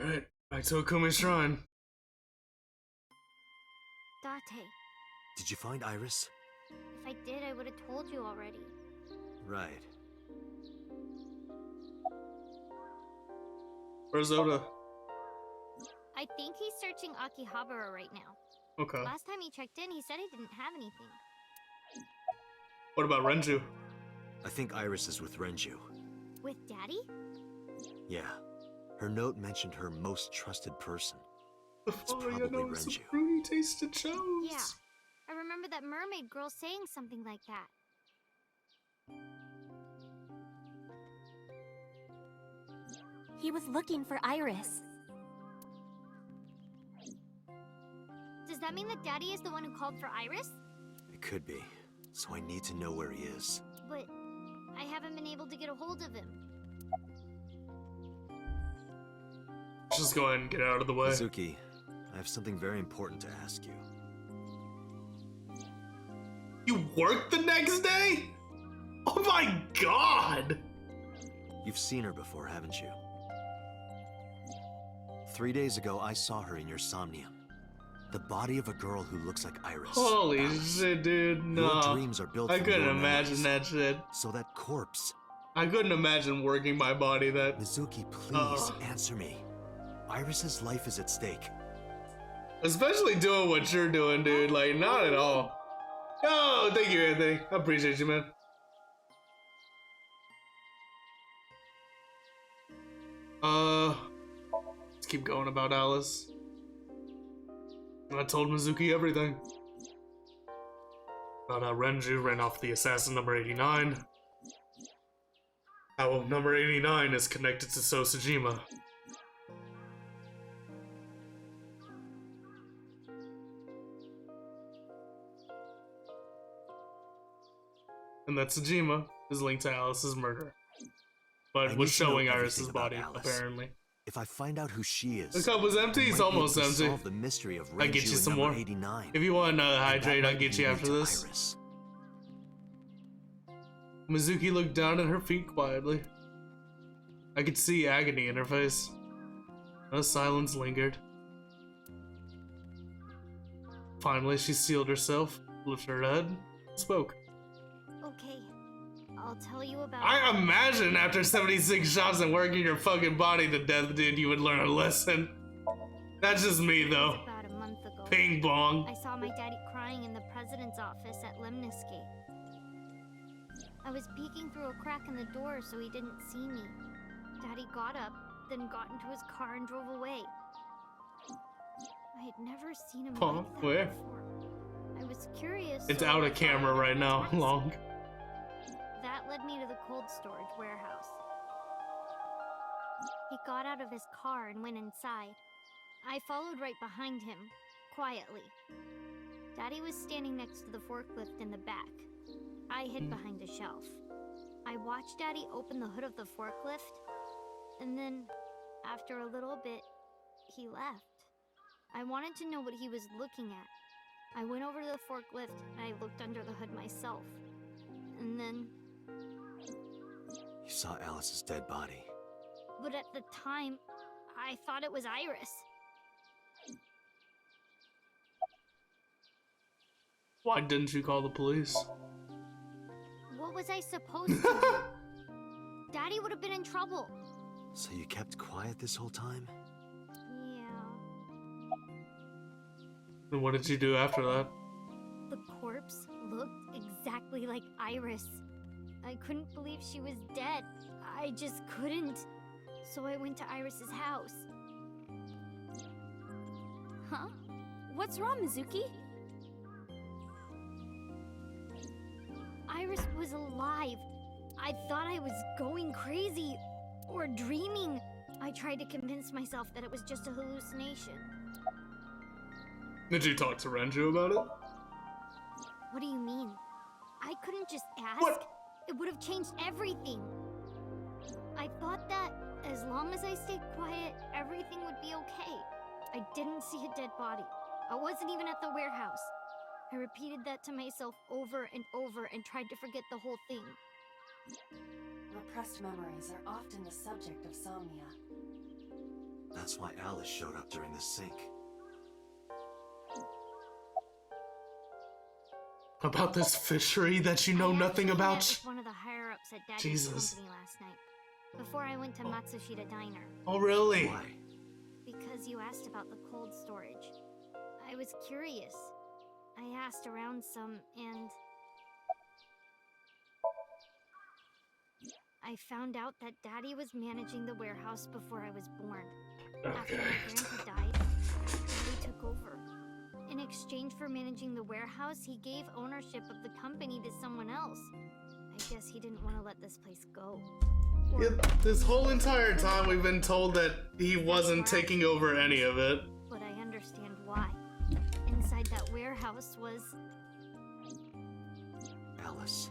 Alright, back to Akume Shrine. Date, Did you find Iris? if I did, I would have told you already. Right. Where's Oda? I think he's searching Akihabara right now. Okay. Last time he checked in, he said he didn't have anything. What about Renju? I think Iris is with Renju. With Daddy? Yeah. Her note mentioned her most trusted person. It's probably some Renju. fruity tasted shows. Yeah. I remember that mermaid girl saying something like that. He was looking for Iris. Does that mean that Daddy is the one who called for Iris? It could be. So I need to know where he is. But I haven't been able to get a hold of him. Just go ahead and get out of the way. Mizuki, I have something very important to ask you. You work the next day? Oh my god! You've seen her before, haven't you? 3 days ago, I saw her in your Somnium. The body of a girl who looks like Iris. Holy shit, dude. No. Your dreams are built I from couldn't your imagine memories. that shit. So that corpse. I couldn't imagine working my body that... Mizuki, please answer me. Iris's life is at stake. Especially doing what you're doing, dude. Like, not at all. Oh, thank you, Anthony. I appreciate you, man. Let's keep going about Alice. I told Mizuki everything. About how Renju ran off the assassin number 89. How number 89 is connected to Sosajima. And that Sajima is linked to Alice's murder. But was showing Iris's body, apparently. If I find out who she is, The cup was empty, it's almost empty. solve the mystery of I get you Renju some and more. number 89. If you want another And that hydrate, I'll might get you lead after to this. Iris. Mizuki looked down at her feet quietly. I could see agony in her face. A silence lingered. Finally, she sealed herself, lifted her head, and spoke. Okay, I'll tell you about... I imagine after 76 shots and working your fucking body to death, dude, you would learn a lesson. That's just me, though. About a month ago. Ping pong. I saw my daddy crying in the president's office at Lemnisgate. I was peeking through a crack in the door so he didn't see me. Daddy got up, then got into his car and drove away. I had never seen him like that where? before. I was curious. It's so out I of camera followed right him now. twice. Long. That led me to the cold storage warehouse. He got out of his car and went inside. I followed right behind him, quietly. Daddy was standing next to the forklift in the back. I hid behind a shelf. I watched Daddy open the hood of the forklift, and then, after a little bit, he left. I wanted to know what he was looking at. I went over to the forklift and I looked under the hood myself. And then... You saw Alice's dead body. But at the time, I thought it was Iris. Why didn't you call the police? What was I supposed to do? Daddy would have been in trouble. So you kept quiet this whole time? Yeah. And what did you do after that? The corpse looked exactly like Iris. I couldn't believe she was dead. I just couldn't. So I went to Iris's house. Huh? What's wrong, Mizuki? Iris was alive. I thought I was going crazy or dreaming. I tried to convince myself that it was just a hallucination. Did you talk to Renju about it? What do you mean? I couldn't just ask. What? It would have changed everything. I thought that as long as I stayed quiet, everything would be okay. I didn't see a dead body. I wasn't even at the warehouse. I repeated that to myself over and over and tried to forget the whole thing. Repressed memories are often the subject of somnia. That's why Alice showed up during the sink. About this fishery that you know nothing I about? met with one of the higher-ups at Daddy's Jesus. company last night, before I went to Matsushita Diner. Oh, really? Why? Because you asked about the cold storage. I was curious. I asked around some, and I found out that Daddy was managing the warehouse before I was born. After my grandpa died, Daddy took over. In exchange for managing the warehouse, he gave ownership of the company to someone else. I guess he didn't want to let this place go. Yeah, this whole entire time we've been told that he wasn't taking over any of it. But I understand why. Inside that warehouse was... Alice.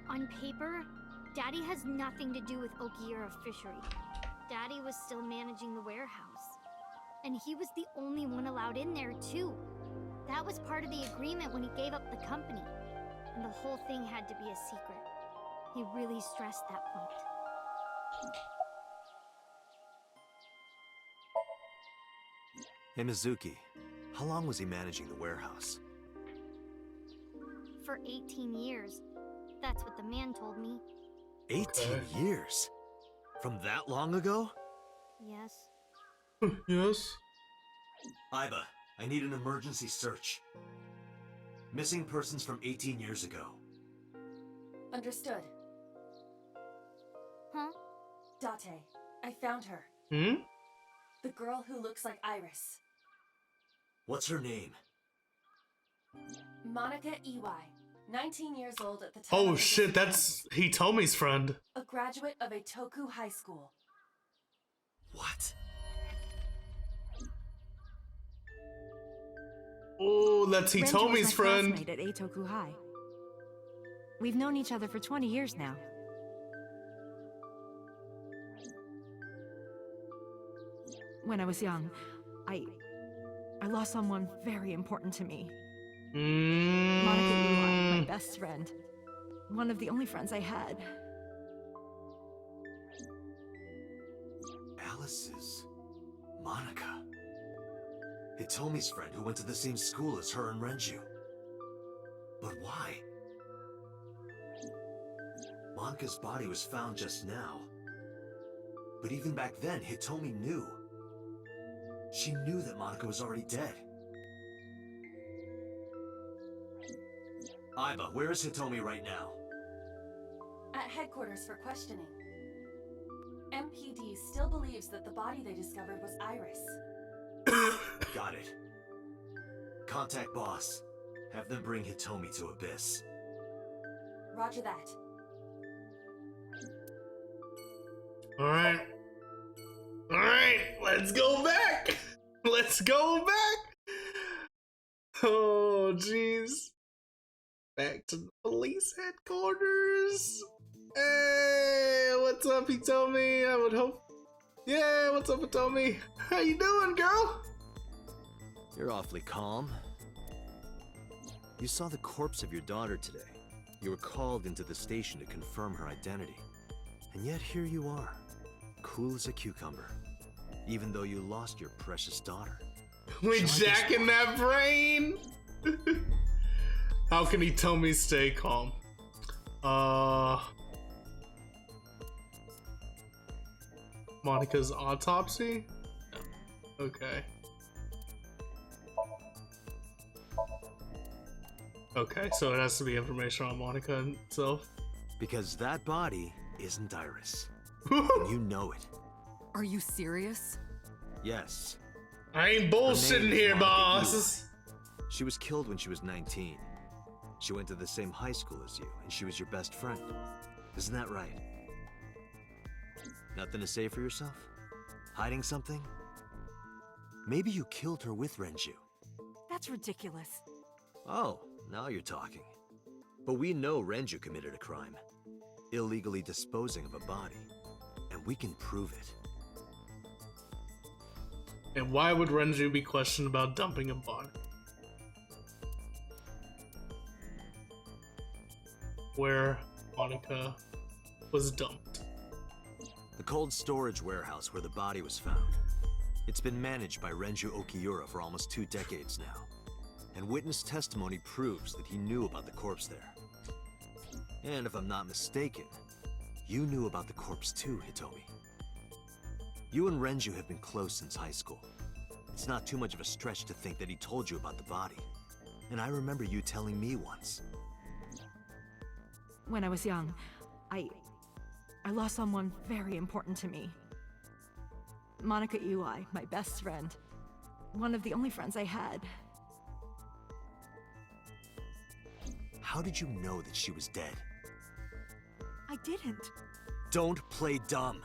On paper, Daddy has nothing to do with Okiura Fishery. Daddy was still managing the warehouse. And he was the only one allowed in there, too. That was part of the agreement when he gave up the company. And the whole thing had to be a secret. He really stressed that point. Hey, Mizuki. How long was he managing the warehouse? For 18 years. That's what the man told me. 18 years? From that long ago? Yes. Yes? Iba, I need an emergency search. Missing persons from 18 years ago. Understood. Huh? Date, I found her. Hmm? The girl who looks like Iris. What's her name? Monica Iwai. 19 years old at the time. Oh of the shit, disappearance. that's Hitomi's friend. A graduate of Eitoku High School. What? Oh, that's Renji was Hitomi's my friend. classmate at Eitoku High. We've known each other for 20 years now. When I was young, I lost someone very important to me. Monica Iwai, my best friend. One of the only friends I had. Alice's Monica. Hitomi's friend who went to the same school as her and Renju. But why? Monica's body was found just now. But even back then, Hitomi knew. She knew that Monica was already dead. Iba, where is Hitomi right now? At headquarters for questioning. MPD still believes that the body they discovered was Iris. Got it. Contact boss. Have them bring Hitomi to Abyss. Roger that. Alright. Alright, let's go back! Let's go back! Oh, jeez. Back to the police headquarters. Hey, what's up, Hitomi? I would hope. Yeah, what's up, Hitomi? How you doing, girl? You're awfully calm. You saw the corpse of your daughter today. You were called into the station to confirm her identity. And yet here you are, cool as a cucumber, even though you lost your precious daughter. We jacking that brain? How can he tell me stay calm? Monica's autopsy? Okay. Okay, so it has to be information on Monica itself. Because that body isn't Iris. And you know it. Are you serious? Yes. I ain't Her bullshitting name is here, Monica boss. Iwai. She was killed when she was 19. She went to the same high school as you, and she was your best friend. Isn't that right? Nothing to say for yourself? Hiding something? Maybe you killed her with Renju. That's ridiculous. Oh, now you're talking. But we know Renju committed a crime. Illegally disposing of a body. And we can prove it. And why would Renju be questioned about dumping a body? Where Monica was dumped. The cold storage warehouse where the body was found. It's been managed by Renju Okiura for almost 2 decades now. And witness testimony proves that he knew about the corpse there. And if I'm not mistaken, you knew about the corpse too, Hitomi. You and Renju have been close since high school. It's not too much of a stretch to think that he told you about the body. And I remember you telling me once. When I was young, I lost someone very important to me. Monica Iwai, my best friend. One of the only friends I had. How did you know that she was dead? I didn't. Don't play dumb.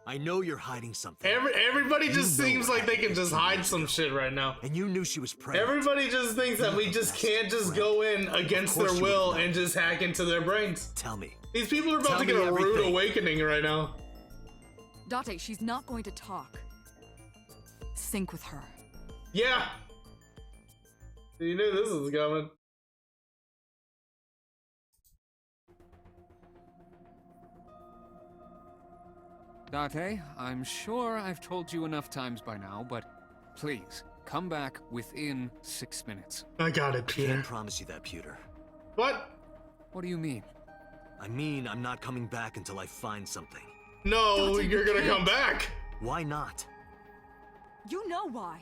I know you're hiding something. Everybody just You know seems what like they can happened just 15 hide years some ago. shit right now. And you knew she was pregnant. Everybody just thinks that we just can't just go in against Of course their you will would know. and just hack into their brains. Tell me. These people are about Tell to get me a rude everything. awakening right now. Date, she's not going to talk. Sync with her. Yeah. You knew this was coming. Date, I'm sure I've told you enough times by now, but please, come back within 6 minutes. I got it, Peter. Can't promise you that, Pewter. What? What do you mean? I mean, I'm not coming back until I find something. No, Dante, you're you gonna come can't. back. Why not? You know why.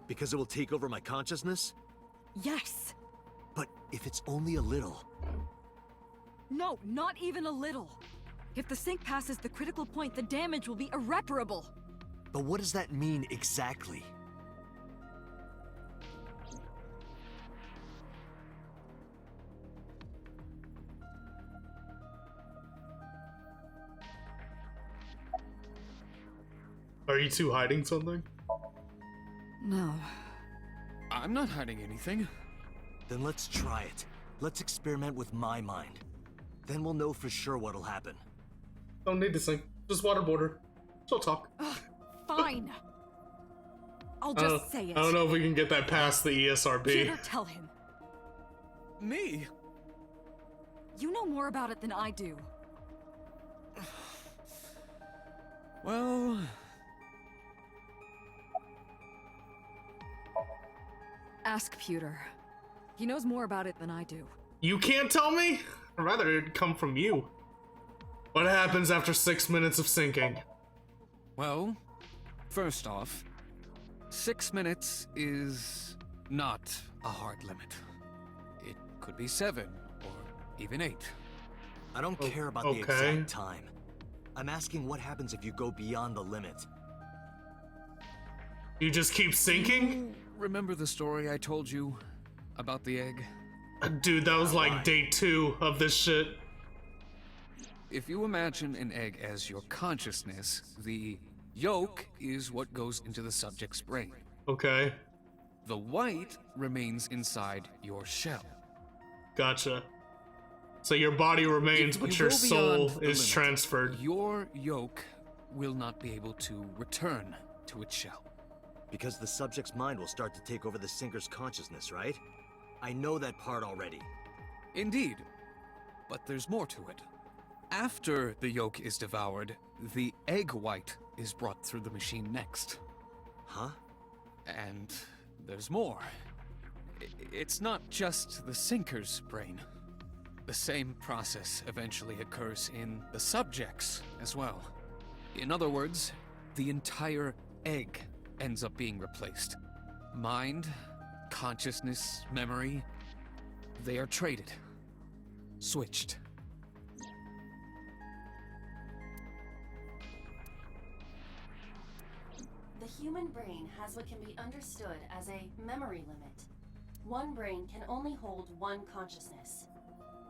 Because it will take over my consciousness? Yes. But if it's only a little... No, not even a little. If the sync passes the critical point, the damage will be irreparable. But what does that mean exactly? Are you two hiding something? No. I'm not hiding anything. Then let's try it. Let's experiment with my mind. Then we'll know for sure what'll happen. Don't need to sing. Just waterboard. She'll talk. Ugh, fine. I'll I don't- just say it. I don't know if we can get that past the ESRB. Peter, tell him. Me? You know more about it than I do. Well... Ask Pewter. He knows more about it than I do. You can't tell me? I'd rather it come from you. What happens after 6 minutes of sinking? Well, first off, 6 minutes is not a hard limit. It could be 7, or even 8. I don't care about the okay. exact time. I'm asking what happens if you go beyond the limit. You just keep sinking? You remember the story I told you about the egg? Dude, that was like Why? day 2 of this shit. If you imagine an egg as your consciousness, the yolk is what goes into the subject's brain. Okay, The white remains inside your shell. gotcha. So your body remains, If but you your go soul beyond the is limit, transferred. Your yolk will not be able to return to its shell. Because the subject's mind will start to take over the sinker's consciousness, right? I know that part already. Indeed, but there's more to it. After the yolk is devoured, the egg white is brought through the machine next. Huh? And there's more. It's not just the sinker's brain. The same process eventually occurs in the subject's as well. In other words, the entire egg ends up being replaced. Mind, consciousness, memory, they are traded. Switched. The human brain has what can be understood as a memory limit. One brain can only hold one consciousness.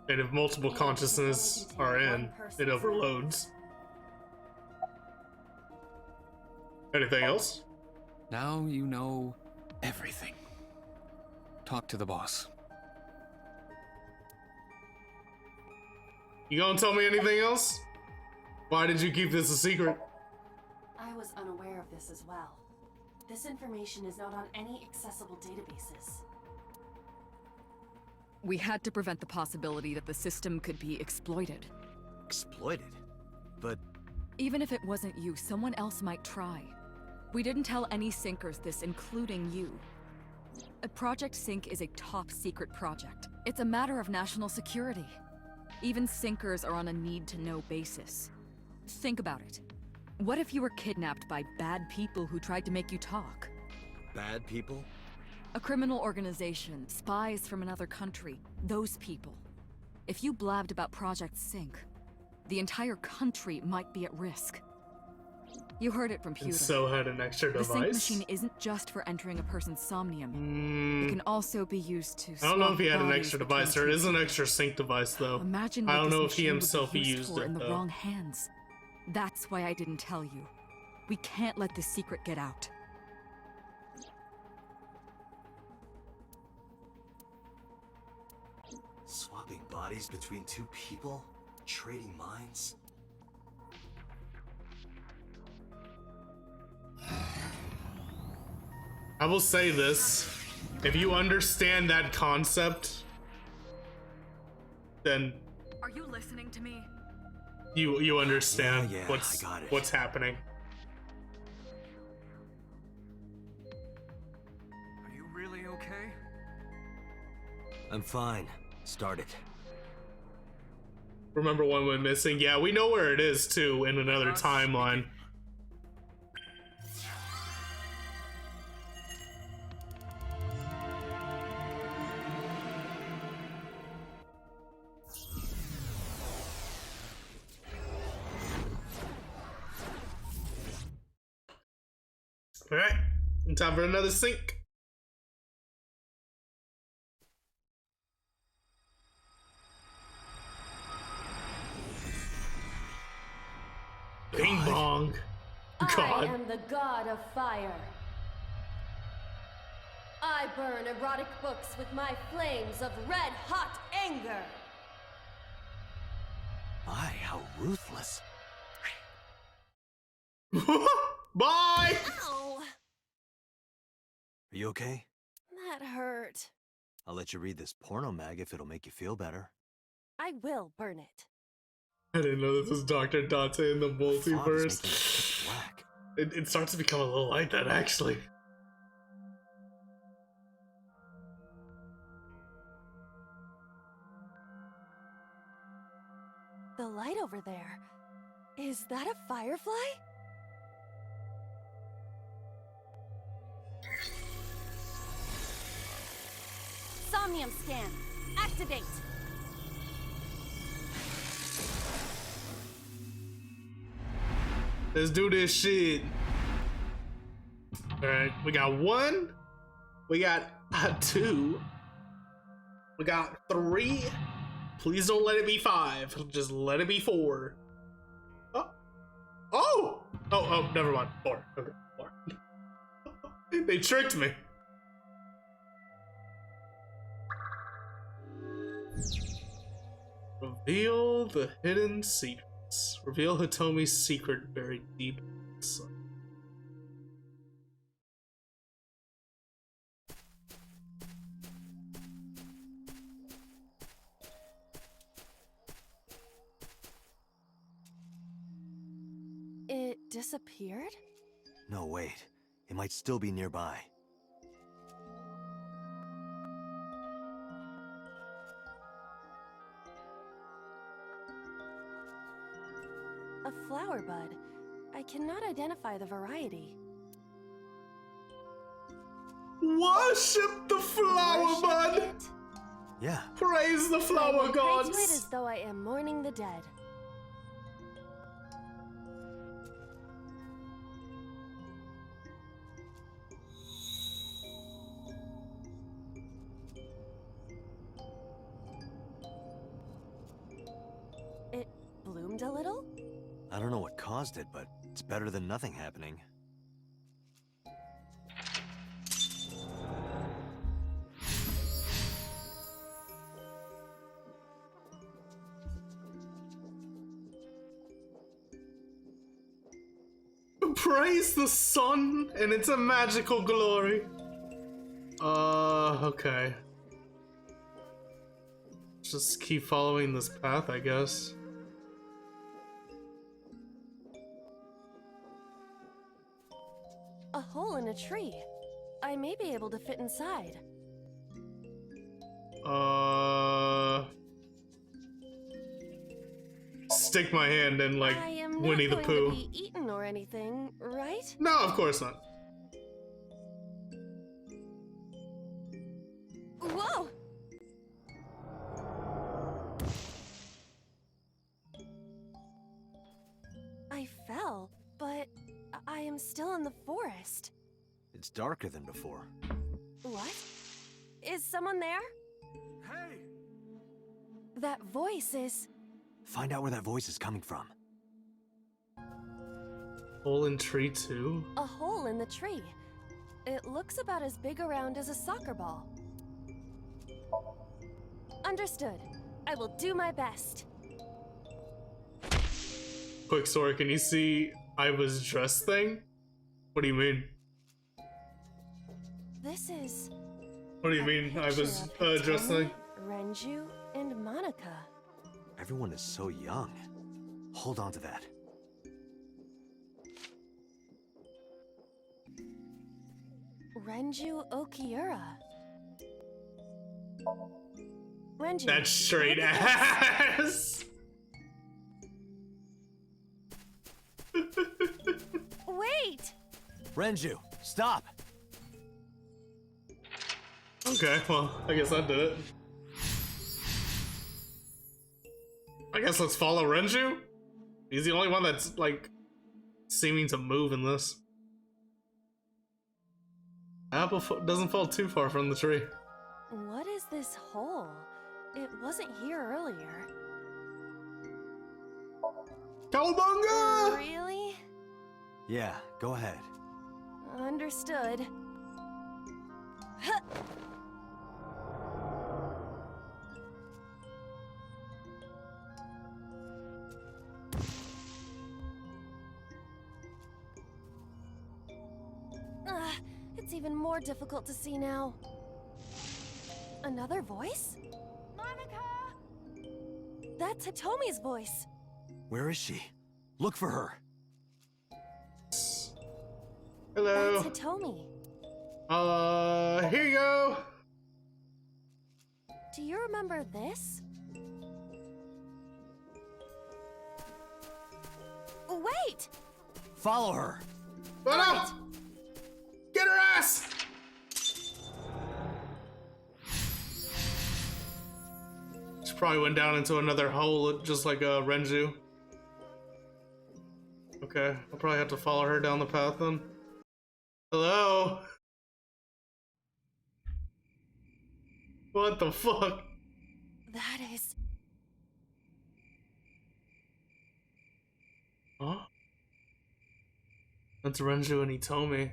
And if multiple consciousness are in, it overloads. Anything else? Now you know everything. Talk to the boss. You gonna tell me anything else? Why did you keep this a secret? I I was unaware of this as well. This information is not on any accessible databases. We had to prevent the possibility that the system could be exploited. Exploited? But Even if it wasn't you, someone else might try. We didn't tell any Syncers this, including you. Project Sync is a top-secret project. It's a matter of national security. Even Syncers are on a need-to-know basis. Think about it. What if you were kidnapped by bad people who tried to make you talk? bad people? A criminal organization, spies from another country, those people. If you blabbed about Project Sync, the entire country might be at risk. You heard it from Pewter. And so had an extra The device. sync machine isn't just for entering a person's somnium. It can also be used to I don't know if swap he had an bodies extra between device. There two is an people. extra sync device though. Imagine I what don't this know if he machine would be himself used for it in the though. wrong hands. That's why I didn't tell you. We can't let this secret get out. Swapping bodies between two people? Trading minds? I will say this: if you understand that concept, then Are you listening to me? you understand Yeah, what's I got it. what's happening. Are you really okay? I'm fine. Start it. Remember one went missing? Yeah, we know where it is too in another timeline. All right, time for another sync. Bing bong. I God. am the god of fire. I burn erotic books with my flames of red-hot anger. My, how ruthless. Bye. Ow! Are you okay? That hurt. I'll let you read this porno mag if it'll make you feel better. I will burn it. I didn't know this was Dr. Dante in the Fog is making it multiverse. pitch black. It starts to become a little like that, actually. The light over there. Is that a firefly? Somnium scan. Activate. Let's do this shit. Alright, we got 1. We got 2. We got 3. Please don't let it be 5. Just let it be 4. Oh! Oh! Oh, never mind. 4. Okay, 4. They tricked me. Reveal the hidden secrets. Reveal Hitomi's secret buried deep inside. It disappeared? No, wait. It might still be nearby. A flower bud. I cannot identify the variety. Worship the flower Worship bud! it? Yeah. Praise the I flower will pray to it gods! as though I am mourning the dead. It bloomed a little? I don't know what caused it, but it's better than nothing happening. Praise the sun and its a magical glory. Okay. Just keep following this path, I guess. A hole in a tree. I may be able to fit inside. Stick my hand in like I am Winnie the not Pooh. going to be eaten or anything, right? No, of course not. Whoa! I fell, but I am still in the forest. It's darker than before. What? Is someone there? Hey! That voice is... Find out where that voice is coming from. Hole in tree too? a hole in the tree. It looks about as big around as a soccer ball. Understood. I will do my best. Quick story, can you see I was dressed thing? What do you mean? This is... What do you a mean I was picture of dressed thing? Hitomi, Renju, and Monica. Everyone is so young. Hold on to that. Renju Okiura. Renju. That's straight look at ass. this. Wait! Renju, stop! Okay, well, I guess I did it. I guess let's follow Renju? He's the only one that's, like, seeming to move in this. Apple doesn't fall too far from the tree. What is this hole? It wasn't here earlier. Cowabunga! Really? Yeah, go ahead. Understood. Huh. It's even more difficult to see now. Another voice? Monica! That's Hitomi's voice. Where is she? Look for her. Hello. That's Hitomi. Here you go. Do you remember this? Wait! Follow her. Run out! Get her ass! She probably went down into another hole just like Renju. Okay, I'll probably have to follow her down the path then. Hello? What the fuck? That is... Huh? That's Renju and Hitomi.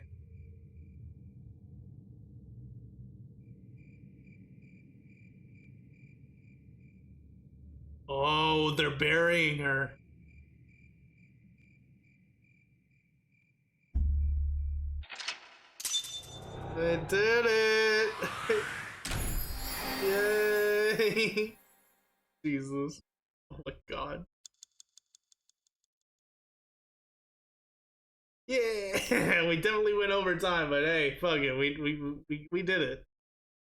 Oh, they're burying her. They did it! Yay! Jesus. Oh my god. Yeah! We definitely went over time, but hey, fuck it. We did it.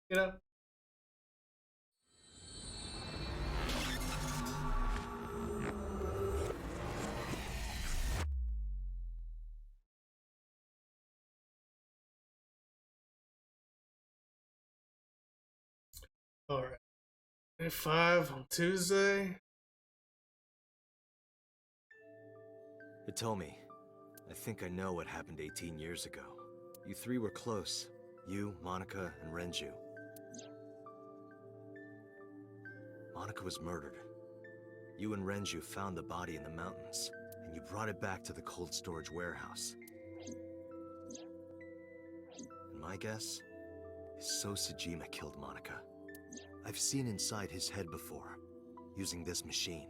You know? Alright. 5 on Tuesday. Hitomi, I think I know what happened 18 years ago. You three were close. You, Monica, and Renju. Monica was murdered. You and Renju found the body in the mountains, and you brought it back to the cold storage warehouse. And my guess is So Sejima killed Monica. I've seen inside his head before, using this machine.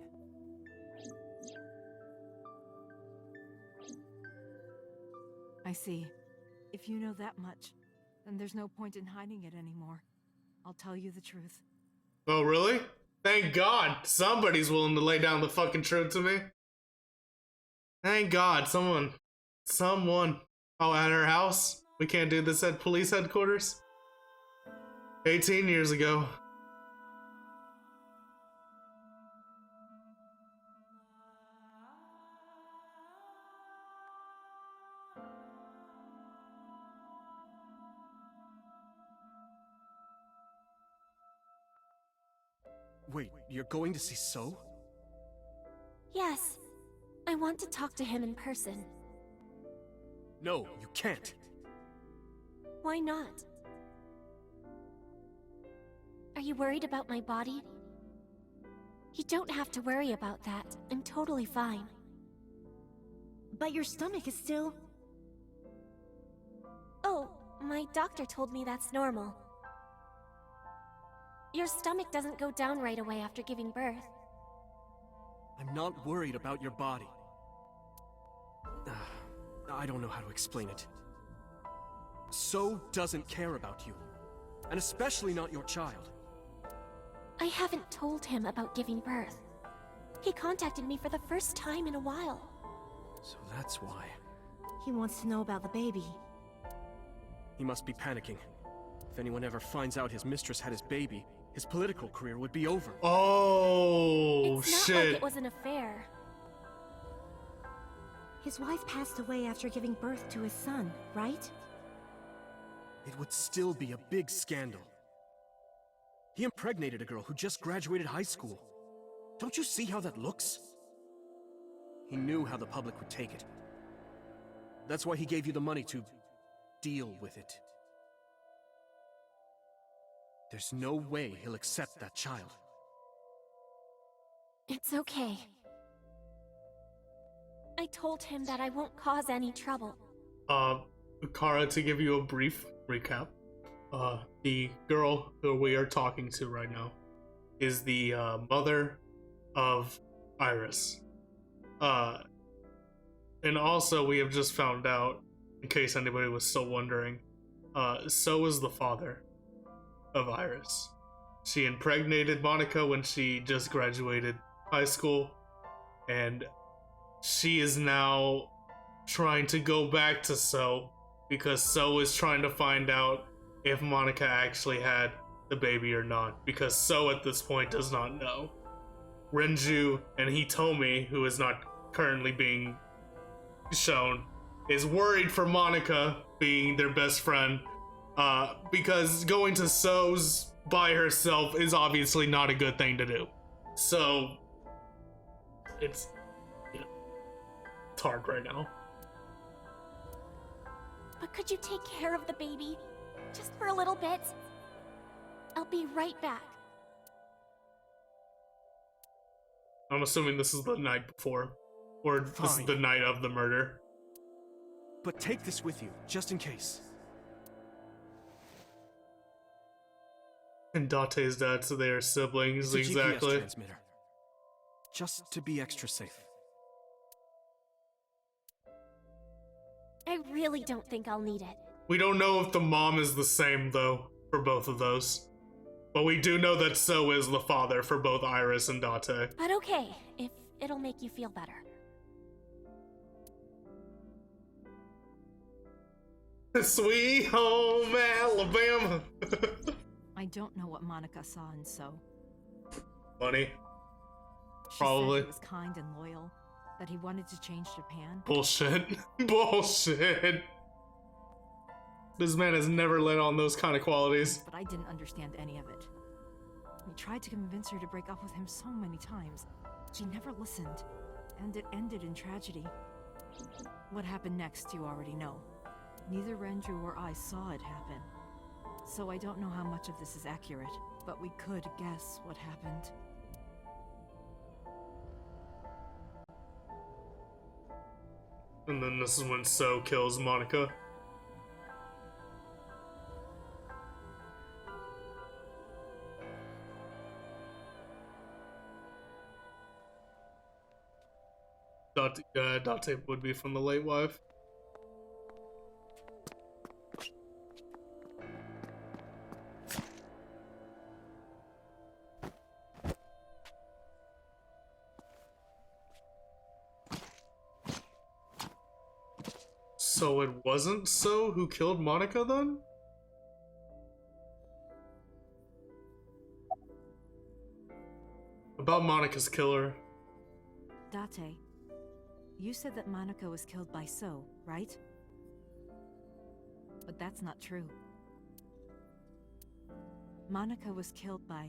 I see. If you know that much, then there's no point in hiding it anymore. I'll tell you the truth. Oh, really? Thank God somebody's willing to lay down the fucking truth to me. Thank God someone. Oh, at her house? We can't do this at police headquarters? 18 years ago. Wait, you're going to see So? Yes. I want to talk to him in person. No, you can't. Why not? Are you worried about my body? You don't have to worry about that. I'm totally fine. But your stomach is still... Oh, my doctor told me that's normal. Your stomach doesn't go down right away after giving birth. I'm not worried about your body. I don't know how to explain it. So doesn't care about you. And especially not your child. I haven't told him about giving birth. He contacted me for the first time in a while. So that's why. He wants to know about the baby. He must be panicking. If anyone ever finds out his mistress had his baby, his political career would be over. Oh, it's not shit. like it was an affair. His wife passed away after giving birth to his son, right? It would still be a big scandal. He impregnated a girl who just graduated high school. Don't you see how that looks? He knew how the public would take it. That's why he gave you the money to deal with it. There's no way he'll accept that child. It's okay. I told him that I won't cause any trouble. Kara, to give you a brief recap, the girl who we are talking to right now is the mother of Iris. And also we have just found out, in case anybody was still wondering, So is the father of Iris. She impregnated Monica when she just graduated high school, and she is now trying to go back to So because So is trying to find out if Monica actually had the baby or not, because So at this point does not know. Renju and Hitomi, who is not currently being shown, is worried for Monica, being their best friend, because going to So's by herself is obviously not a good thing to do. So it's, it's hard right now. But could you take care of the baby? Just for a little bit? I'll be right back. I'm assuming this is the night before, or this is Fine. the night of the murder. But take this with you, just in case. And Date's dad, so they are siblings, It's a GPS exactly. transmitter. Just to be extra safe. I really don't think I'll need it. We don't know if the mom is the same, though, for both of those. But we do know that So is the father for both Iris and Date. But okay, if it'll make you feel better. Sweet home Alabama. I don't know what Monica saw in So. Funny. She Probably. said he was kind and loyal, that he wanted to change Japan. Bullshit. Bullshit. This man has never let on those kind of qualities. But I didn't understand any of it. We tried to convince her to break up with him so many times. She never listened, and it ended in tragedy. What happened next, you already know. Neither Renju or I saw it happen. So I don't know how much of this is accurate, but we could guess what happened. And then this is when So kills Monica. Date would be from the late wife. So it wasn't So who killed Monica then? About Monica's killer. Date, you said that Monica was killed by So, right? But that's not true. Monica was killed by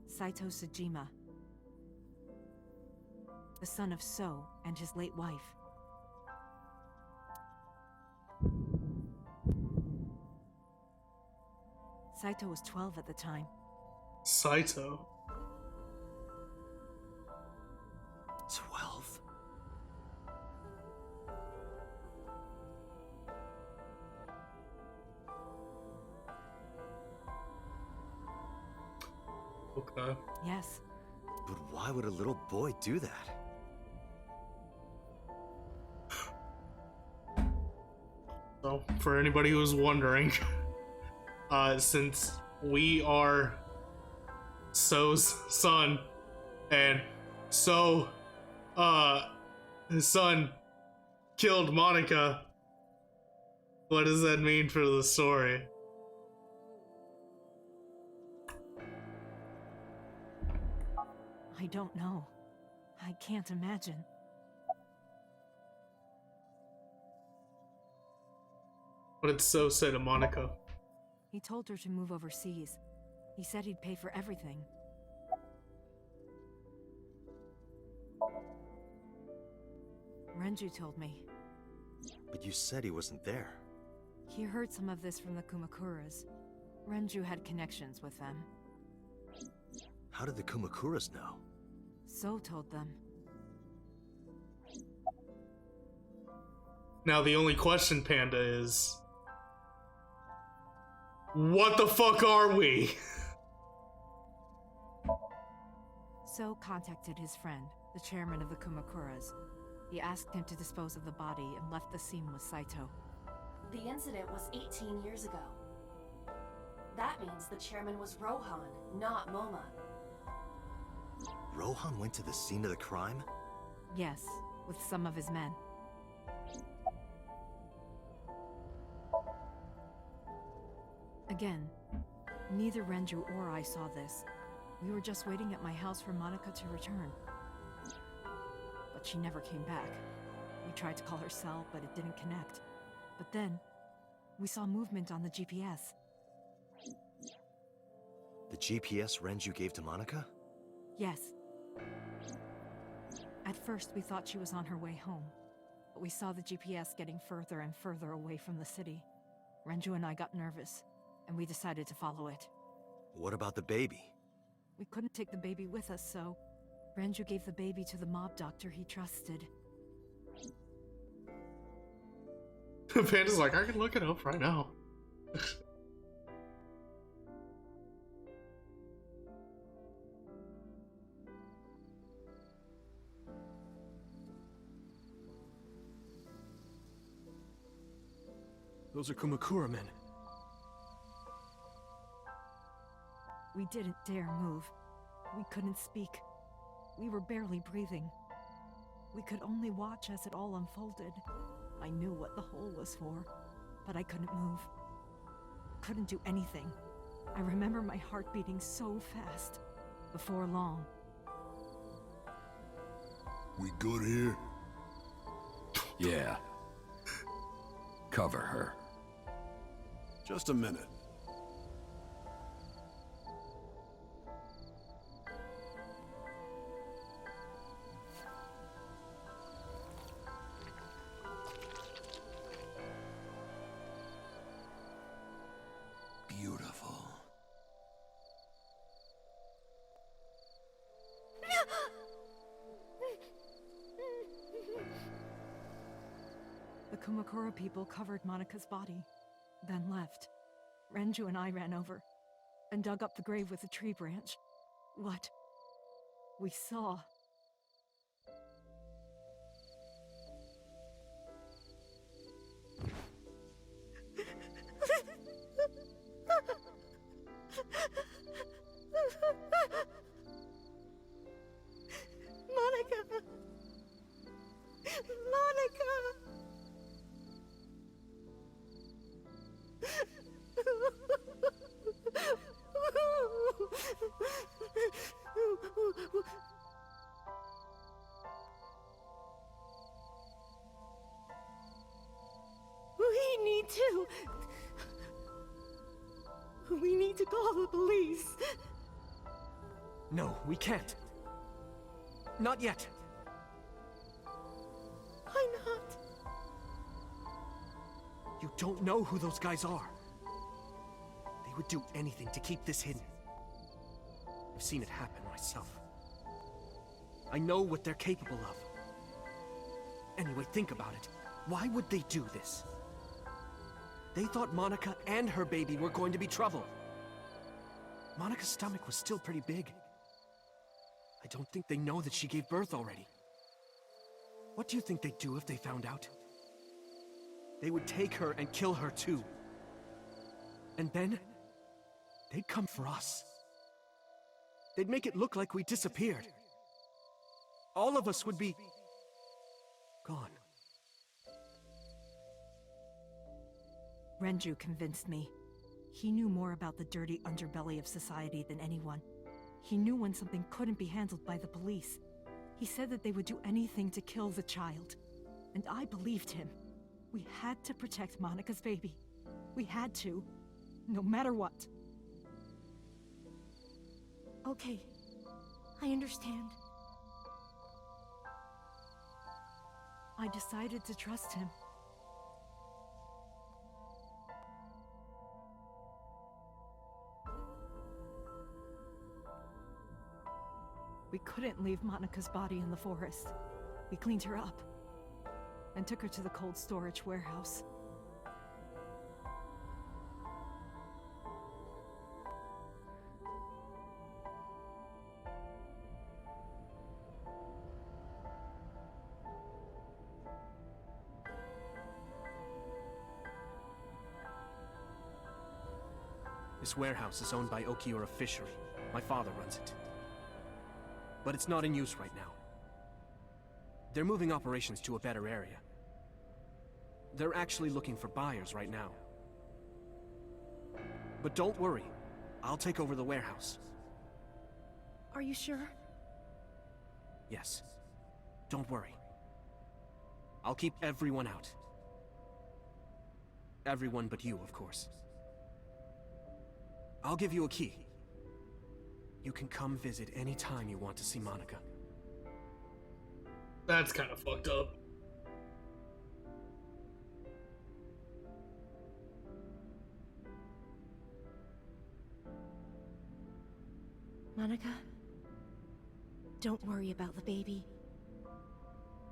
Saito Sejima, the son of So and his late wife. Saito was 12 at the time. Saito. 12? Okay. Yes. But why would a little boy do that? So, for anybody who's wondering, since we are So's son, and So, his son killed Monica, what does that mean for the story? I don't know. I can't imagine. What did So say to Monica? He told her to move overseas. He said he'd pay for everything. Renju told me. But you said he wasn't there. He heard some of this from the Kumakuras. Renju had connections with them. How did the Kumakuras know? So told them. Now the only question, Panda, is... what the fuck are we? So contacted his friend, the chairman of the Kumakuras. He asked him to dispose of the body and left the scene with Saito. The incident was 18 years ago. That means the chairman was Rohan, not Moma. Rohan went to the scene of the crime? Yes, with some of his men. Again, neither Renju or I saw this. We were just waiting at my house for Monica to return. But she never came back. We tried to call her cell, but it didn't connect. But then, we saw movement on the GPS. The GPS Renju gave to Monica? Yes. At first, we thought she was on her way home. But we saw the GPS getting further and further away from the city. Renju and I got nervous, and we decided to follow it. What about the baby? We couldn't take the baby with us, so Renju gave the baby to the mob doctor he trusted. Panda's like, I can look it up right now. Those are Kumakura men. We didn't dare move. We couldn't speak. We were barely breathing. We could only watch as it all unfolded. I knew what the hole was for, but I couldn't move. Couldn't do anything. I remember my heart beating so fast. Before long. We good here? Yeah. Cover her. Just a minute. Beautiful. The Kumakura people covered Monika's body, then left. Renju and I ran over and dug up the grave with a tree branch. What we saw. Monica! Monica! We need to call the police. No, we can't. Not yet. Why not? You don't know who those guys are. They would do anything to keep this hidden. I've seen it happen myself. I know what they're capable of. Anyway, think about it. Why would they do this? They thought Monica and her baby were going to be trouble. Monica's stomach was still pretty big. I don't think they know that she gave birth already. What do you think they'd do if they found out? They would take her and kill her too. And then, they'd come for us. They'd make it look like we disappeared. All of us would be gone. Renju convinced me. He knew more about the dirty underbelly of society than anyone. He knew when something couldn't be handled by the police. He said that they would do anything to kill the child. And I believed him. We had to protect Monica's baby. We had to. No matter what. Okay. I understand. I decided to trust him. We couldn't leave Monica's body in the forest. We cleaned her up and took her to the cold storage warehouse. This warehouse is owned by Okiura Fishery. My father runs it. But it's not in use right now. They're moving operations to a better area. They're actually looking for buyers right now. But don't worry, I'll take over the warehouse. Are you sure? Yes. Don't worry. I'll keep everyone out. Everyone but you, of course. I'll give you a key. You can come visit any time you want to see Monica. That's kind of fucked up. Monica, don't worry about the baby.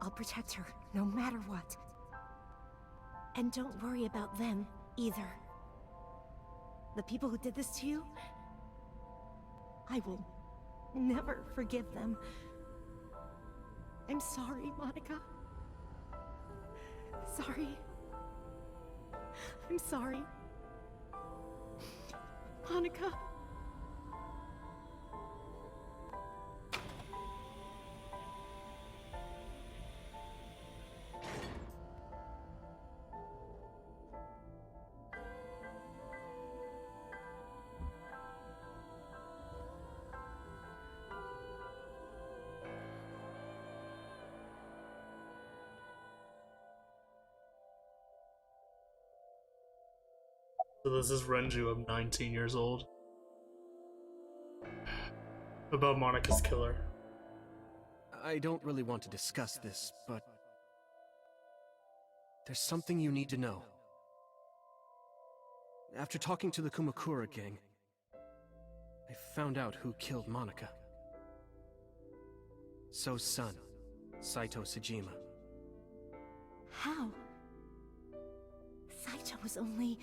I'll protect her, no matter what. And don't worry about them, either. The people who did this to you, I will never forgive them. I'm sorry, Monica. Sorry. I'm sorry. Monica. So this is Renju, I'm 19 years old. About Monica's killer. I don't really want to discuss this, but there's something you need to know. After talking to the Kumakura gang, I found out who killed Monica. So's son, Saito Sejima. How? Saito was only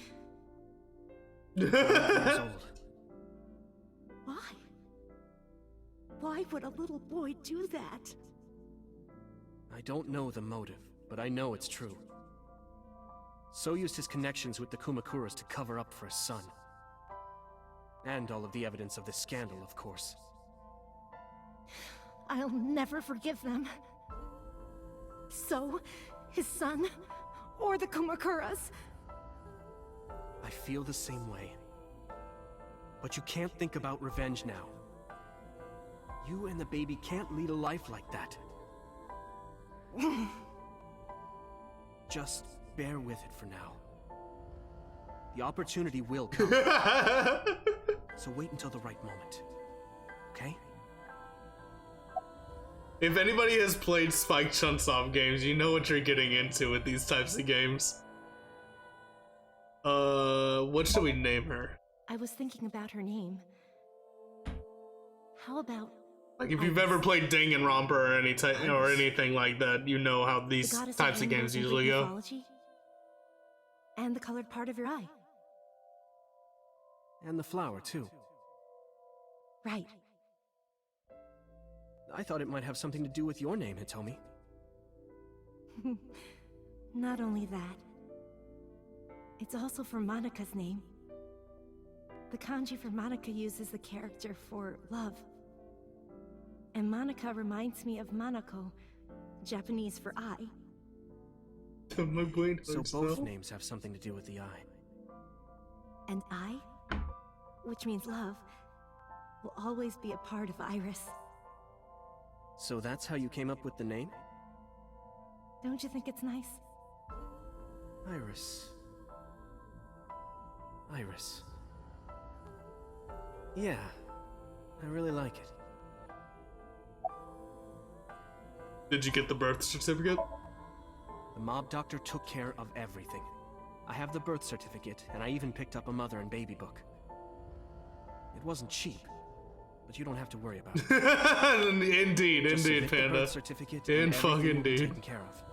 12 years old. Why? Why would a little boy do that? I don't know the motive, but I know it's true. So used his connections with the Kumakuras to cover up for his son. And all of the evidence of this scandal, of course. I'll never forgive them. So, his son, or the Kumakuras. I feel the same way. But you can't think about revenge now. You and the baby can't lead a life like that. Just bear with it for now. The opportunity will come. So wait until the right moment. Okay? If anybody has played Spike Chunsoft games, you know what you're getting into with these types of games. What should we name her? I was thinking about her name. How about... Like, if you've ever played Danganronpa or anything like that, you know how these types of games usually go. Mythology, and the colored part of your eye. And the flower, too. Right. I thought it might have something to do with your name, Hitomi. Not only that, it's also for Monika's name. The kanji for Monika uses the character for love. And Monika reminds me of Monoko, Japanese for eye. My brain So hurts both now. names have something to do with the eye. And eye, which means love, will always be a part of Iris. So that's how you came up with the name? Don't you think it's nice? Iris. Iris. Yeah, I really like it. Did you get the birth certificate? The mob doctor took care of everything. I have the birth certificate, and I even picked up a mother and baby book. It wasn't cheap, but you don't have to worry about it. Indeed, Just indeed, submit the Panda. birth certificate In and everything fucking will be dude. taken care of.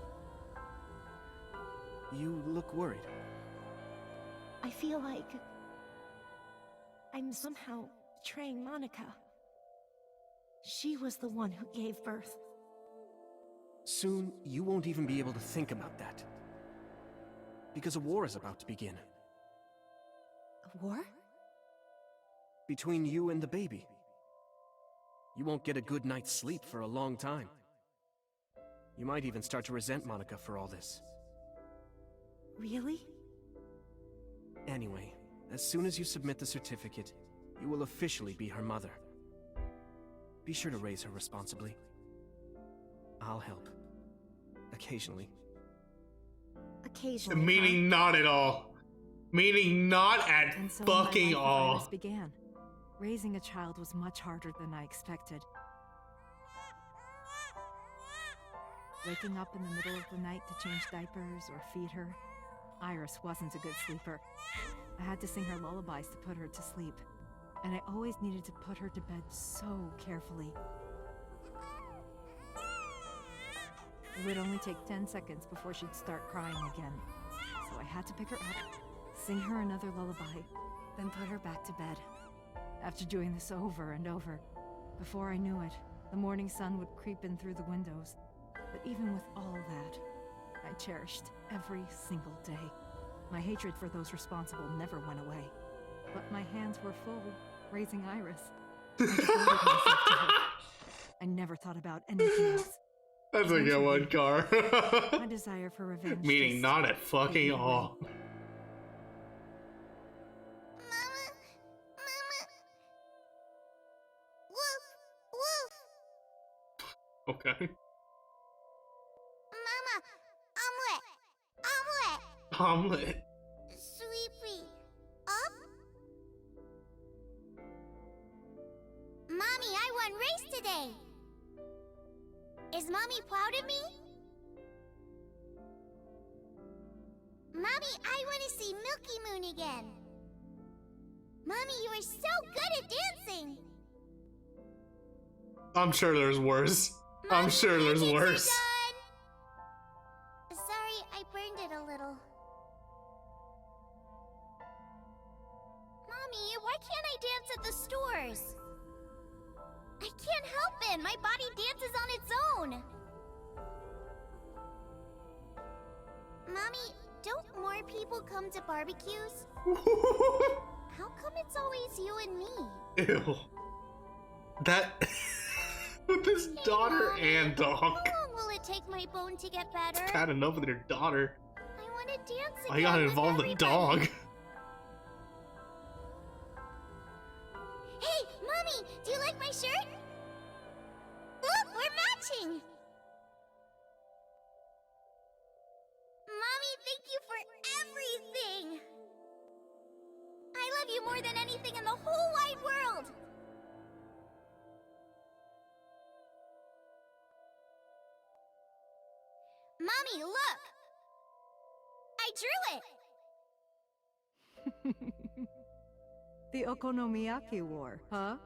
You look worried. I feel like I'm somehow betraying Monika. She was the one who gave birth. Soon, you won't even be able to think about that. Because a war is about to begin. A war? Between you and the baby. You won't get a good night's sleep for a long time. You might even start to resent Monika for all this. Really? Anyway, as soon as you submit the certificate, you will officially be her mother. Be sure to raise her responsibly. I'll help. Occasionally. Occasionally. Meaning not at all. Meaning not at And so fucking my life with all. Iris began. Raising a child was much harder than I expected. Waking up in the middle of the night to change diapers or feed her, Iris wasn't a good sleeper. I had to sing her lullabies to put her to sleep, and I always needed to put her to bed so carefully. It would only take 10 seconds before she'd start crying again, so I had to pick her up, sing her another lullaby, then put her back to bed. After doing this over and over, before I knew it, the morning sun would creep in through the windows. But even with all that, I cherished every single day. My hatred for those responsible never went away. But my hands were full, raising Iris. I devoted myself to her. I never thought about anything else. That's a good one, Car. My desire for revenge. Meaning just not at fucking ate me away. all. Okay. Mama, omelet, Omelet. sweetie, up. Mommy, I won race today. Is Mommy proud of me? Mommy, I want to see Milky Moon again. Mommy, you are so good at dancing. I'm sure there's worse. I'm Mommy, sure there's pancakes are worse. done. Sorry, I burned it a little. Mommy, why can't I dance at the stores? I can't help it. My body dances on its own. Mommy, don't more people come to barbecues? How come it's always you and me? Ew. That. With his daughter and dog. How long will it take my bone to get better? Had enough with your daughter. I want to dance again. Why you gotta with involve the everybody. dog? love you more than anything in the whole wide world! Mommy, look! I drew it! The Okonomiyaki War, huh?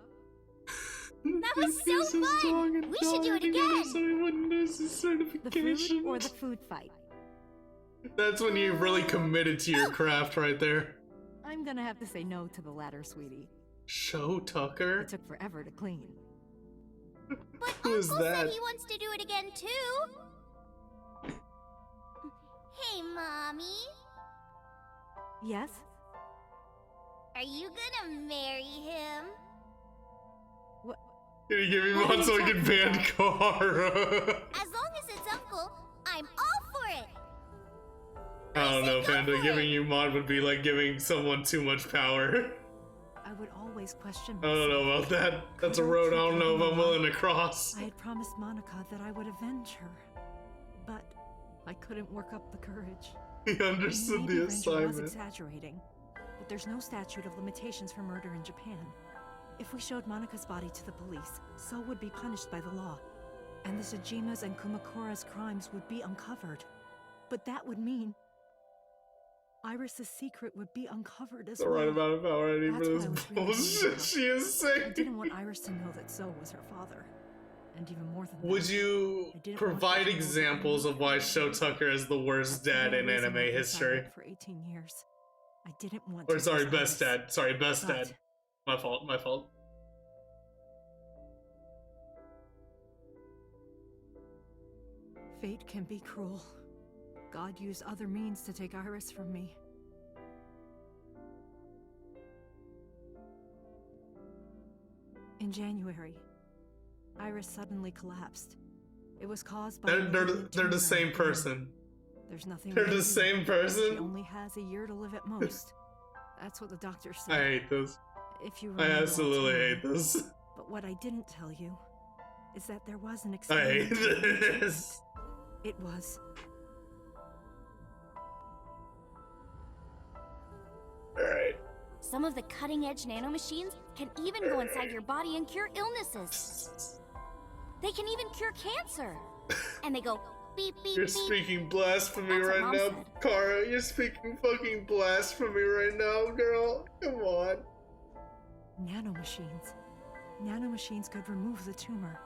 That was so fun! We should do it again! The food or the food fight? That's when you really committed to your craft right there. I'm gonna have to say no to the latter, sweetie. Show Tucker? It took forever to clean. But Who's Uncle that? said he wants to do it again too! Hey, Mommy. Yes? Are you gonna marry him? What? Can you give me one so I can ban Kara? As long as it's Uncle, I'm all for it! I don't know, Panda. Giving you mod would be like giving someone too much power. I would always question I don't know about that. That's a road I don't know if I'm willing to cross. I had promised Monica that I would avenge her, but I couldn't work up the courage. He understood Maybe the Ranger was assignment. exaggerating, but there's no statute of limitations for murder in Japan. If we showed Monica's body to the police, So would be punished by the law, and the Tsujima's and Kumakura's crimes would be uncovered. But that would mean Iris's secret would be uncovered as The well. right amount of power I need That's for what I this was really bullshit worried about. she is saying. I didn't want Iris to know that So was her father. And even more than Would that, you I didn't want her provide to know that examples of why Show Tucker is the worst dad in Reason anime I've been history? silent for 18 years. I didn't want Or to sorry, lose best Iris. dad. Sorry, best But dad. My fault, my fault. Fate can be cruel. God used other means to take Iris from me. In January, Iris suddenly collapsed. It was caused by They're the same person. There's nothing. They're we can the do. same She person? only has a year to live at most. That's what the doctor said. I hate this. If you I remember, I'll absolutely tell you. hate this. But what I didn't tell you is that there was an I hate experiment. this. It was. Alright. Some of the cutting-edge nanomachines can even go inside your body and cure illnesses. They can even cure cancer. And they go beep, beep, You're beep. speaking blasphemy That's what right Mom now, said. Kara. You're speaking fucking blasphemy right now, girl. Come on. Nanomachines. Nanomachines could remove the tumor,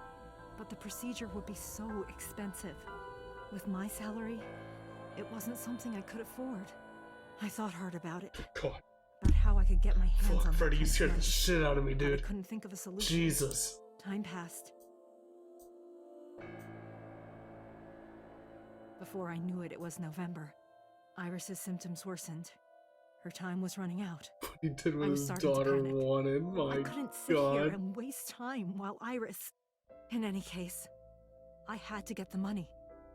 but the procedure would be so expensive. With my salary, it wasn't something I could afford. I thought hard about it. God. About how I could get my hands on Fuck, that Freddy, you kind of scared the money. shit out of me, But I dude. couldn't think of a solution. Jesus. Time passed. Before I knew it, it was November. Iris's symptoms worsened. Her time was running out. What he did I what was his starting to daughter panic. wanted. My I couldn't sit here God. and waste time while Iris... In any case, I had to get the money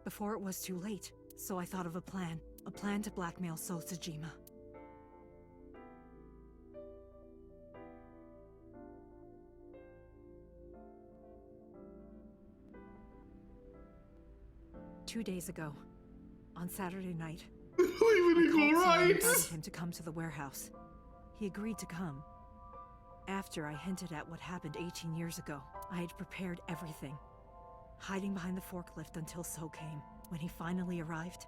before it was too late. So I thought of a plan. A plan to blackmail So Tsujima. Two days ago, on Saturday night, Believe in I called equal Sam and rights. invited him to come to the warehouse. He agreed to come. After I hinted at what happened 18 years ago, I had prepared everything, hiding behind the forklift until So came. When he finally arrived,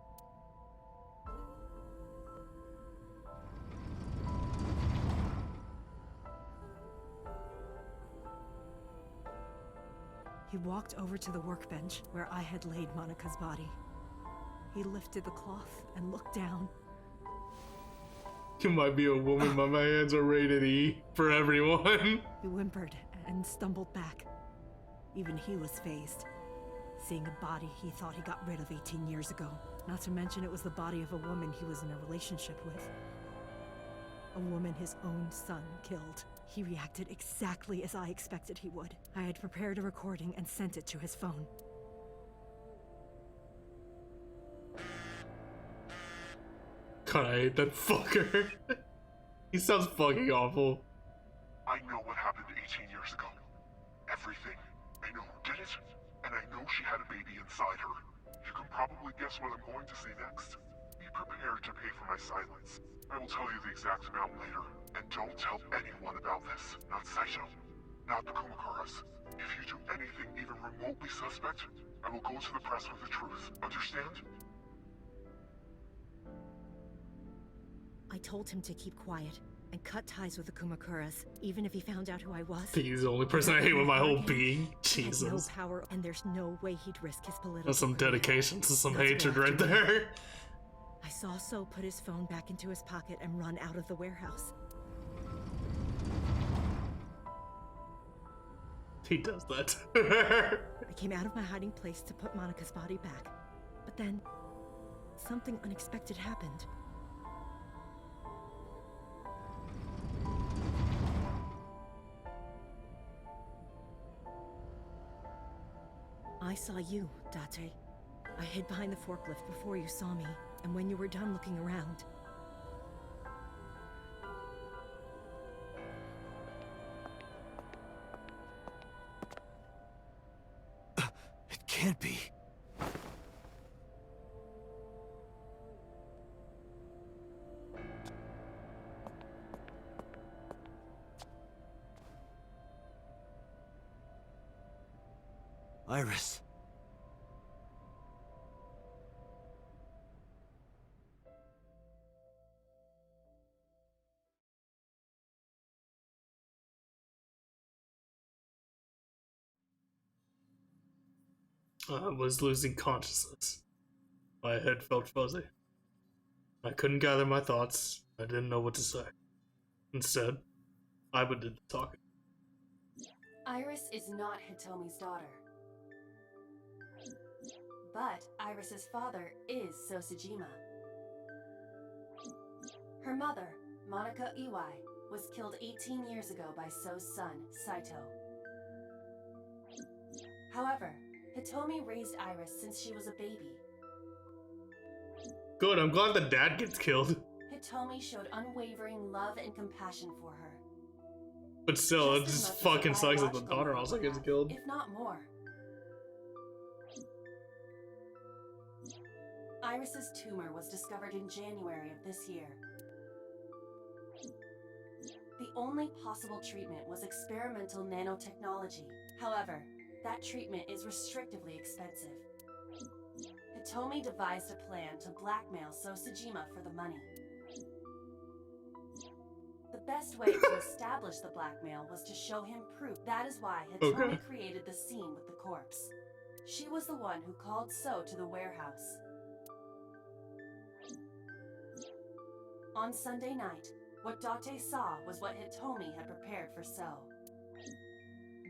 he walked over to the workbench where I had laid Monica's body. He lifted the cloth and looked down. You might be a woman, but my hands are rated E for everyone. He whimpered and stumbled back. Even he was fazed, seeing a body he thought he got rid of 18 years ago. Not to mention it was the body of a woman he was in a relationship with. A woman his own son killed. He reacted exactly as I expected he would. I had prepared a recording and sent it to his phone. God, I hate that fucker. He sounds fucking awful. I know what happened 18 years ago. Everything. I know who did it, and I know she had a baby inside her. You can probably guess what I'm going to say next. The prepared to pay for my silence. I will tell you the exact amount later. And don't tell anyone about this. Not Saito. Not the Kumakuras. If you do anything even remotely suspect, I will go to the press with the truth. Understand? I told him to keep quiet and cut ties with the Kumakuras, even if he found out who I was. He's the only person I hate with my whole being. He had no Jesus. power, and there's no way he'd risk his political That's some career. dedication to some That's hatred what I right have to do. there. I saw So put his phone back into his pocket and run out of the warehouse. He does that. I came out of my hiding place to put Monika's body back, but then something unexpected happened. I saw you, Date. I hid behind the forklift before you saw me, and when you were done looking around, It can't be. Iris. I was losing consciousness. My head felt fuzzy. I couldn't gather my thoughts. I didn't know what to say. Instead, I did the talking. Iris is not Hitomi's daughter. But Iris's father is Sosajima. Her mother, Monica Iwai, was killed 18 years ago by So's son, Saito. However, Hitomi raised Iris since she was a baby. Good, I'm glad the dad gets killed. Hitomi showed unwavering love and compassion for her. But still, it Just as just much as fucking a sucks that the biological daughter mother also would gets have, killed. if not more. Iris's tumor was discovered in January of this year. The only possible treatment was experimental nanotechnology. However, that treatment is restrictively expensive. Hitomi devised a plan to blackmail Sosajima for the money. The best way to establish the blackmail was to show him proof. That is why Hitomi created the scene with the corpse. She was the one who called So to the warehouse. On Sunday night, what Date saw was what Hitomi had prepared for So.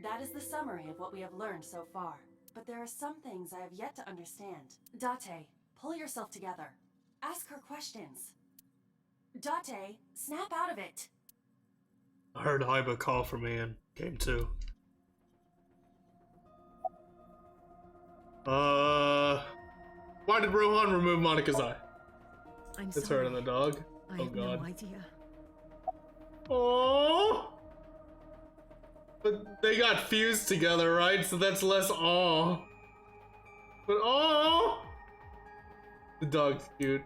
That is the summary of what we have learned so far. But there are some things I have yet to understand. Date, pull yourself together. Ask her questions. Date, snap out of it. I heard Haiba call for me in game 2. Why did Rohan remove Monica's eye? It's her and the dog. I Oh have god. no idea. Oh, but they got fused together, right? So that's less awe. But oh, the dog's cute.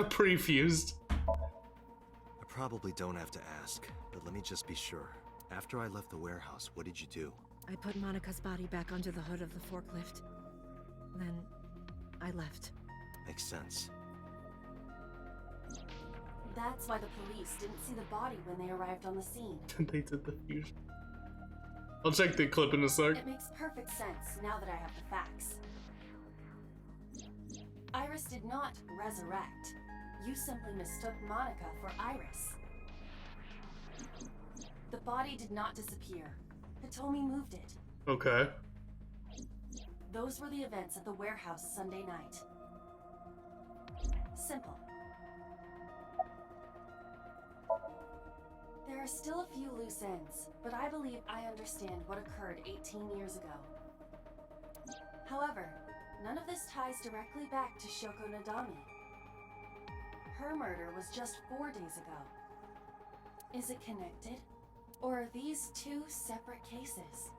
Pre-fused. I probably don't have to ask, but let me just be sure. After I left the warehouse, what did you do? I put Monica's body back under the hood of the forklift. Then I left. Makes sense. That's why the police didn't see the body when they arrived on the scene. They did the fusion. I'll check the clip in a sec. It makes perfect sense now that I have the facts. Iris did not resurrect. You simply mistook Monica for Iris. The body did not disappear. Hitomi moved it. Okay. Those were the events at the warehouse Sunday night. Simple. There are still a few loose ends, but I believe I understand what occurred 18 years ago. However, none of this ties directly back to Shoko Nadami. Her murder was just 4 days ago. Is it connected? Or are these two separate cases?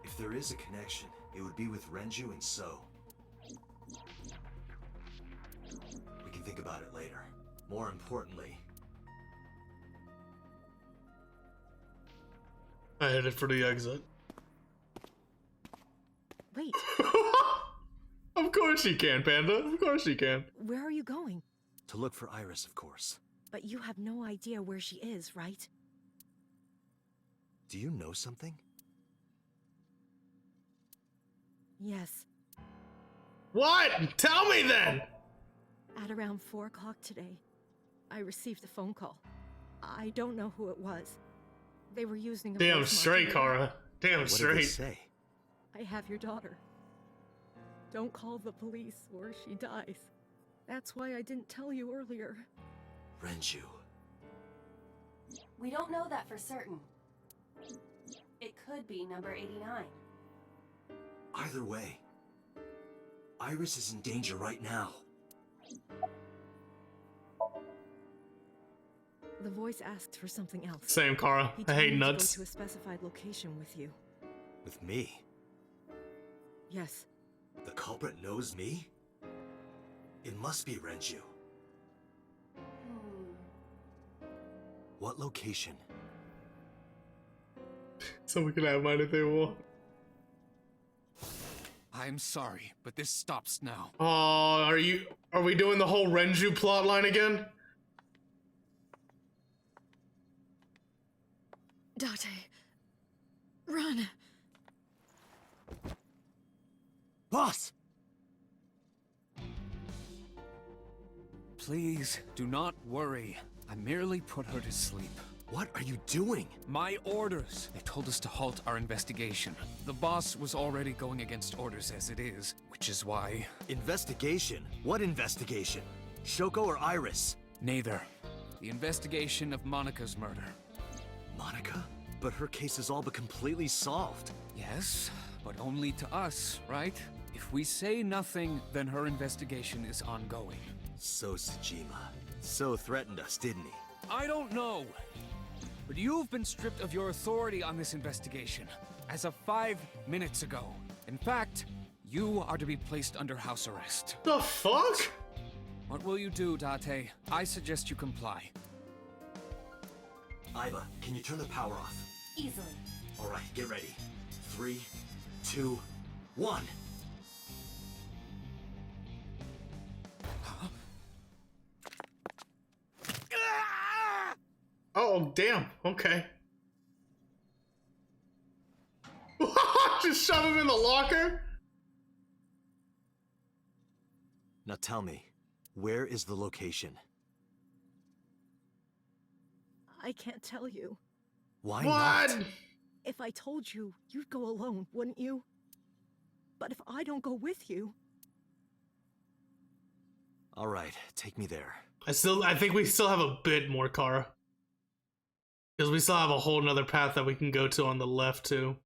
If there is a connection, it would be with Renju and So. about it later. More importantly, I headed for the exit. Wait, Of course you can, Panda. Of course you can. where are you going? to look for Iris, of course. But you have no idea where she is, right? Do you know something? Yes. What? Tell me then! At around 4 o'clock today, I received a phone call. I don't know who it was. They were using a Damn voice straight, modulator. Kara. Damn What did they straight. say? I have your daughter. Don't call the police or she dies. That's why I didn't tell you earlier. Renju. We don't know that for certain. It could be number 89. Either way, Iris is in danger right now. The voice asked for something else. Same, Kara. He I told hate me nuts. to go to a specified location with you. With me? Yes. The culprit knows me? It must be Renju. What location? So we can have mine if they want. I'm sorry, but this stops now. Oh, are we doing the whole Renju plotline again? Date, run. Boss! Please, do not worry. I merely put her to sleep. What are you doing? My orders! They told us to halt our investigation. The boss was already going against orders as it is, which is why... Investigation? What investigation? Shoko or Iris? Neither. The investigation of Monika's murder. Monica? But her case is all but completely solved. Yes, but only to us, right? If we say nothing, then her investigation is ongoing. So Tsujima. So threatened us, didn't he? I don't know. But you've been stripped of your authority on this investigation, as of 5 minutes ago. In fact, you are to be placed under house arrest. The fuck? What will you do, Date? I suggest you comply. Aiba, can you turn the power off? Easily. Alright, get ready. 3, 2, 1. Oh, damn. Okay. Just shove him in the locker? Now tell me, where is the location? I can't tell you. Why What? not? If I told you, you'd go alone, wouldn't you? But if I don't go with you... Alright, take me there. I think we still have a bit more, Kara. Because we still have a whole nother path that we can go to on the left, too.